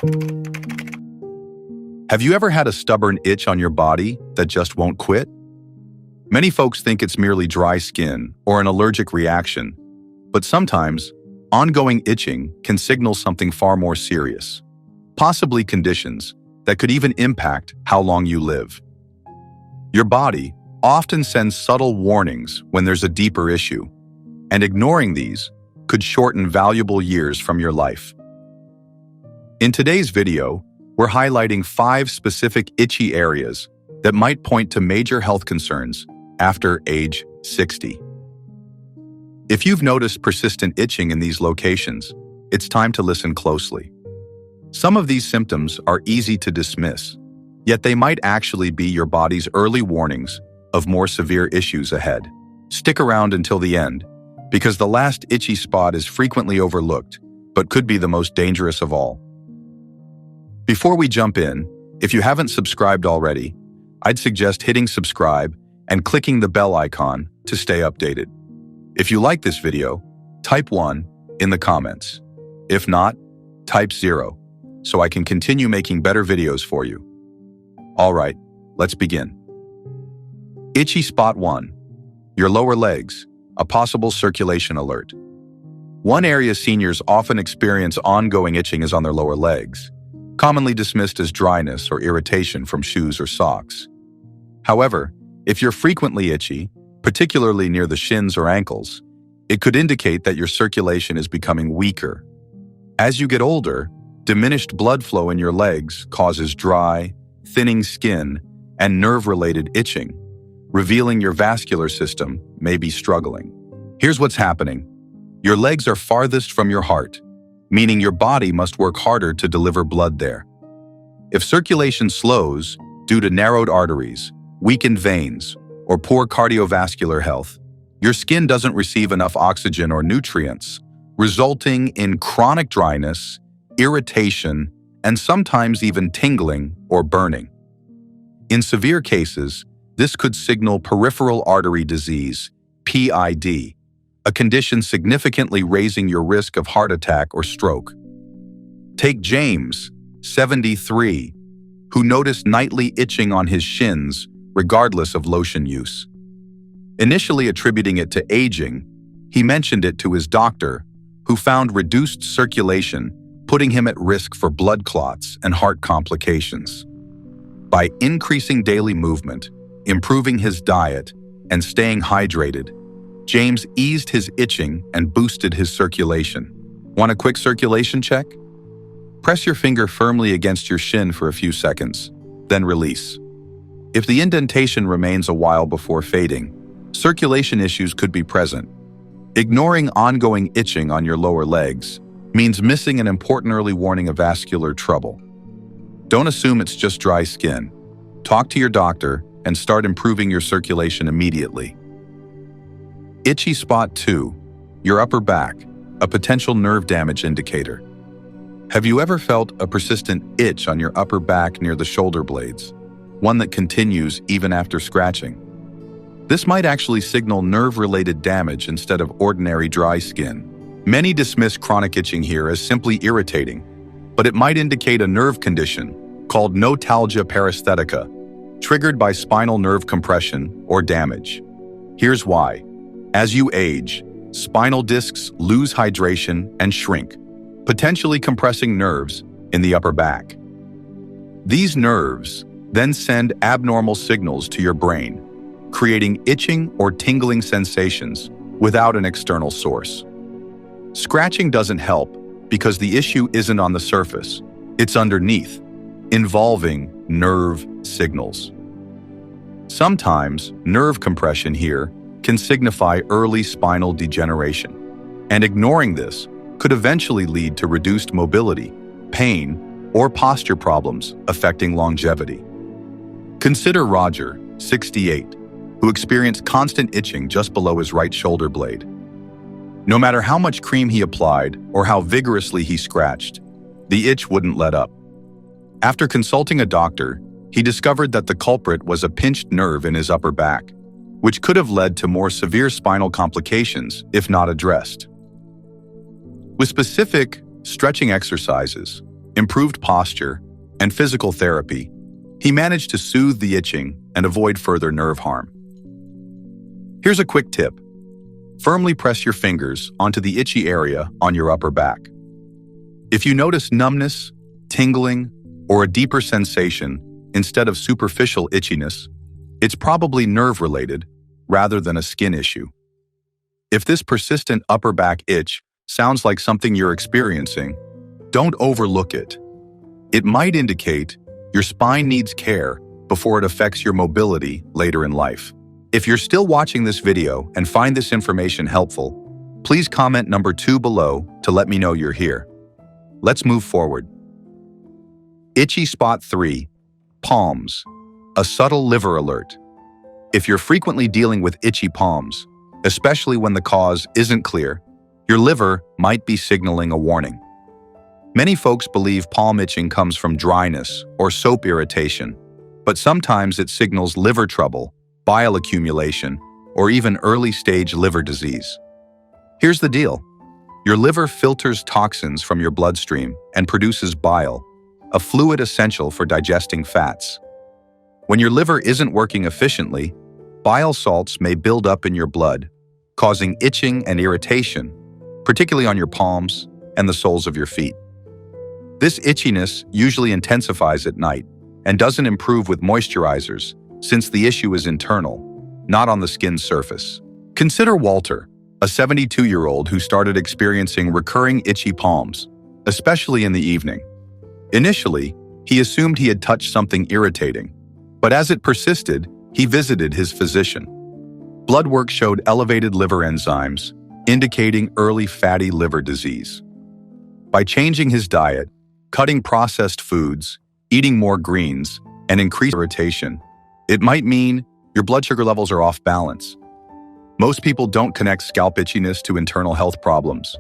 Have you ever had a stubborn itch on your body that just won't quit? Many folks think it's merely dry skin or an allergic reaction, but sometimes ongoing itching can signal something far more serious, possibly conditions that could even impact how long you live. Your body often sends subtle warnings when there's a deeper issue, and ignoring these could shorten valuable years from your life. In today's video, we're highlighting 5 specific itchy areas that might point to major health concerns after age 60. If you've noticed persistent itching in these locations, it's time to listen closely. Some of these symptoms are easy to dismiss, yet they might actually be your body's early warnings of more severe issues ahead. Stick around until the end, because the last itchy spot is frequently overlooked, but could be the most dangerous of all. Before we jump in, if you haven't subscribed already, I'd suggest hitting subscribe and clicking the bell icon to stay updated. If you like this video, type 1 in the comments. If not, type 0, so I can continue making better videos for you. All right, let's begin. Itchy spot 1. Your lower legs, a possible circulation alert. One area seniors often experience ongoing itching is on their lower legs, commonly dismissed as dryness or irritation from shoes or socks. However, if you're frequently itchy, particularly near the shins or ankles, it could indicate that your circulation is becoming weaker. As you get older, diminished blood flow in your legs causes dry, thinning skin and nerve-related itching, revealing your vascular system may be struggling. Here's what's happening. Your legs are farthest from your heart, meaning your body must work harder to deliver blood there. If circulation slows due to narrowed arteries, weakened veins, or poor cardiovascular health, your skin doesn't receive enough oxygen or nutrients, resulting in chronic dryness, irritation, and sometimes even tingling or burning. In severe cases, this could signal peripheral artery disease, PID, a condition significantly raising your risk of heart attack or stroke. Take James, 73, who noticed nightly itching on his shins regardless of lotion use. Initially attributing it to aging, he mentioned it to his doctor, who found reduced circulation, putting him at risk for blood clots and heart complications. By increasing daily movement, improving his diet, and staying hydrated, James eased his itching and boosted his circulation. Want a quick circulation check? Press your finger firmly against your shin for a few seconds, then release. If the indentation remains a while before fading, circulation issues could be present. Ignoring ongoing itching on your lower legs means missing an important early warning of vascular trouble. Don't assume it's just dry skin. Talk to your doctor and start improving your circulation immediately. Itchy spot 2, your upper back, a potential nerve damage indicator. Have you ever felt a persistent itch on your upper back near the shoulder blades, one that continues even after scratching? This might actually signal nerve-related damage instead of ordinary dry skin. Many dismiss chronic itching here as simply irritating, but it might indicate a nerve condition called notalgia paresthetica, triggered by spinal nerve compression or damage. Here's why. As you age, spinal discs lose hydration and shrink, potentially compressing nerves in the upper back. These nerves then send abnormal signals to your brain, creating itching or tingling sensations without an external source. Scratching doesn't help because the issue isn't on the surface, it's underneath, involving nerve signals. Sometimes nerve compression here can signify early spinal degeneration, and ignoring this could eventually lead to reduced mobility, pain, or posture problems affecting longevity. Consider Roger, 68, who experienced constant itching just below his right shoulder blade. No matter how much cream he applied or how vigorously he scratched, the itch wouldn't let up. After consulting a doctor, he discovered that the culprit was a pinched nerve in his upper back, which could have led to more severe spinal complications if not addressed. With specific stretching exercises, improved posture, and physical therapy, he managed to soothe the itching and avoid further nerve harm. Here's a quick tip. Firmly press your fingers onto the itchy area on your upper back. If you notice numbness, tingling, or a deeper sensation instead of superficial itchiness, it's probably nerve-related rather than a skin issue. If this persistent upper back itch sounds like something you're experiencing, don't overlook it. It might indicate your spine needs care before it affects your mobility later in life. If you're still watching this video and find this information helpful, please comment number 2 below to let me know you're here. Let's move forward. Itchy spot 3, palms, a subtle liver alert. If you're frequently dealing with itchy palms, especially when the cause isn't clear, your liver might be signaling a warning. Many folks believe palm itching comes from dryness or soap irritation, but sometimes it signals liver trouble, bile accumulation, or even early-stage liver disease. Here's the deal. Your liver filters toxins from your bloodstream and produces bile, a fluid essential for digesting fats. When your liver isn't working efficiently, bile salts may build up in your blood, causing itching and irritation, particularly on your palms and the soles of your feet. This itchiness usually intensifies at night and doesn't improve with moisturizers since the issue is internal, not on the skin's surface. Consider Walter, a 72-year-old who started experiencing recurring itchy palms, especially in the evening. Initially, he assumed he had touched something irritating, but as it persisted, he visited his physician. Blood work showed elevated liver enzymes, indicating early fatty liver disease. By changing his diet, cutting processed foods, eating more greens, and increased irritation, it might mean your blood sugar levels are off balance. Most people don't connect scalp itchiness to internal health problems,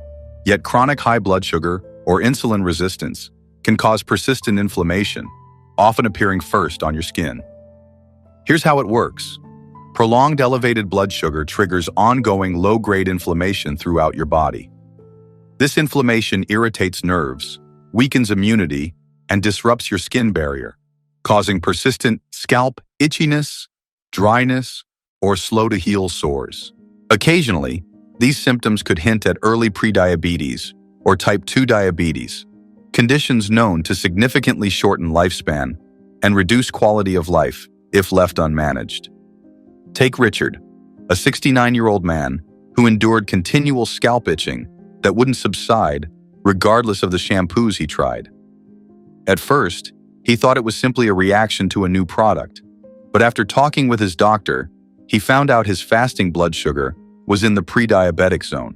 yet chronic high blood sugar or insulin resistance can cause persistent inflammation, often appearing first on your skin. Here's how it works. Prolonged elevated blood sugar triggers ongoing low-grade inflammation throughout your body. This inflammation irritates nerves, weakens immunity, and disrupts your skin barrier, causing persistent scalp itchiness, dryness, or slow-to-heal sores. Occasionally, these symptoms could hint at early prediabetes or type 2 diabetes, conditions known to significantly shorten lifespan and reduce quality of life if left unmanaged. Take Richard, a 69-year-old man who endured continual scalp itching that wouldn't subside regardless of the shampoos he tried. At first, he thought it was simply a reaction to a new product, but after talking with his doctor, he found out his fasting blood sugar was in the pre-diabetic zone.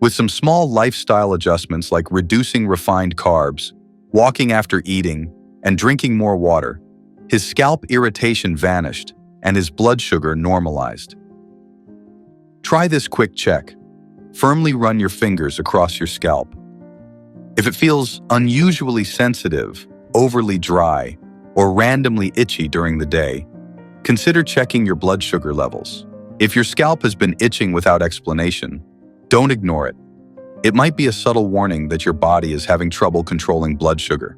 With some small lifestyle adjustments like reducing refined carbs, walking after eating, and drinking more water, his scalp irritation vanished and his blood sugar normalized. Try this quick check. Firmly run your fingers across your scalp. If it feels unusually sensitive, overly dry, or randomly itchy during the day, consider checking your blood sugar levels. If your scalp has been itching without explanation, don't ignore it. It might be a subtle warning that your body is having trouble controlling blood sugar.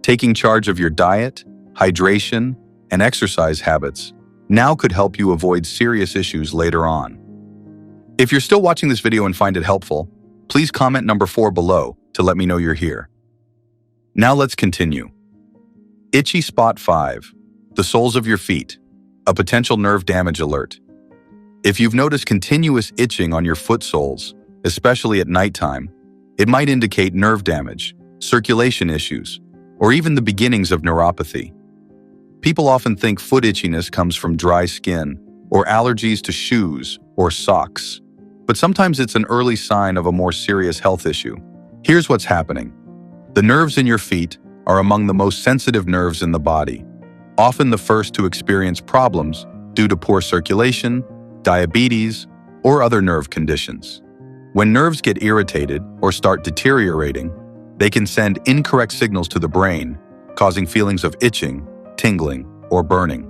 Taking charge of your diet, hydration, and exercise habits now could help you avoid serious issues later on. If you're still watching this video and find it helpful, please comment number 4 below to let me know you're here. Now let's continue. Itchy spot 5, the soles of your feet, a potential nerve damage alert. If you've noticed continuous itching on your foot soles, especially at nighttime, it might indicate nerve damage, circulation issues, or even the beginnings of neuropathy. People often think foot itchiness comes from dry skin or allergies to shoes or socks, but sometimes it's an early sign of a more serious health issue. Here's what's happening. The nerves in your feet are among the most sensitive nerves in the body, often the first to experience problems due to poor circulation, diabetes, or other nerve conditions. When nerves get irritated or start deteriorating, they can send incorrect signals to the brain, causing feelings of itching, tingling, or burning.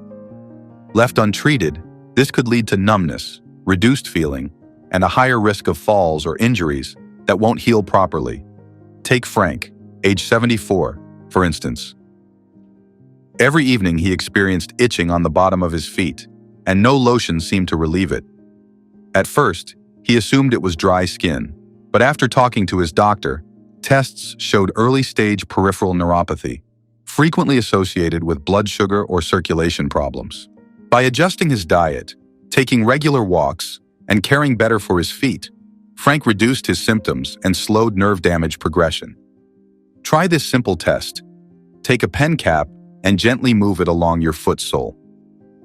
Left untreated, this could lead to numbness, reduced feeling, and a higher risk of falls or injuries that won't heal properly. Take Frank, age 74, for instance. Every evening he experienced itching on the bottom of his feet, and no lotion seemed to relieve it. At first, he assumed it was dry skin, but after talking to his doctor, tests showed early-stage peripheral neuropathy, frequently associated with blood sugar or circulation problems. By adjusting his diet, taking regular walks, and caring better for his feet, Frank reduced his symptoms and slowed nerve damage progression. Try this simple test. Take a pen cap and gently move it along your foot sole.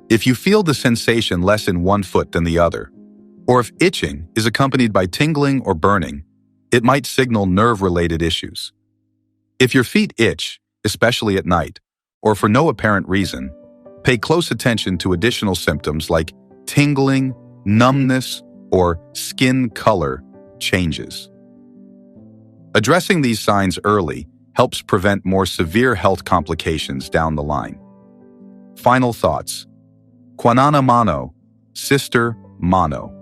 If you feel the sensation less in one foot than the other, or if itching is accompanied by tingling or burning, it might signal nerve-related issues. If your feet itch, especially at night, or for no apparent reason, pay close attention to additional symptoms like tingling, numbness, or skin color changes. Addressing these signs early helps prevent more severe health complications down the line. Final thoughts. Kwanana mano, sister mano.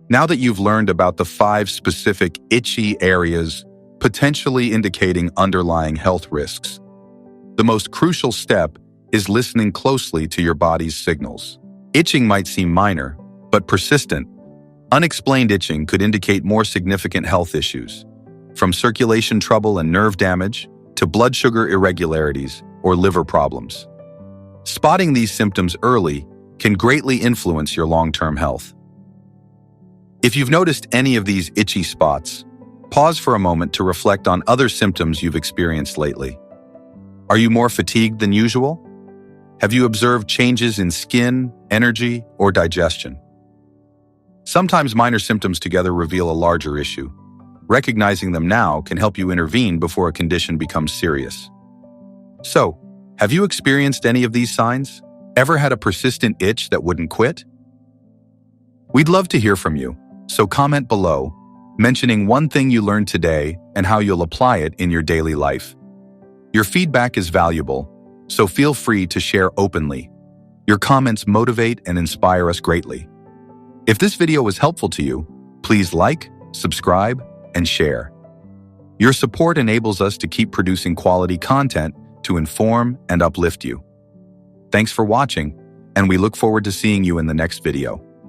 Now that you've learned about the 5 specific itchy areas potentially indicating underlying health risks, the most crucial step is listening closely to your body's signals. Itching might seem minor, but persistent, unexplained itching could indicate more significant health issues, from circulation trouble and nerve damage to blood sugar irregularities or liver problems. Spotting these symptoms early can greatly influence your long-term health. If you've noticed any of these itchy spots, pause for a moment to reflect on other symptoms you've experienced lately. Are you more fatigued than usual? Have you observed changes in skin, energy, or digestion? Sometimes minor symptoms together reveal a larger issue. Recognizing them now can help you intervene before a condition becomes serious. So, have you experienced any of these signs? Ever had a persistent itch that wouldn't quit? We'd love to hear from you, so comment below, mentioning one thing you learned today and how you'll apply it in your daily life. Your feedback is valuable, so feel free to share openly. Your comments motivate and inspire us greatly. If this video was helpful to you, please like, subscribe, and share. Your support enables us to keep producing quality content to inform and uplift you. Thanks for watching, and we look forward to seeing you in the next video.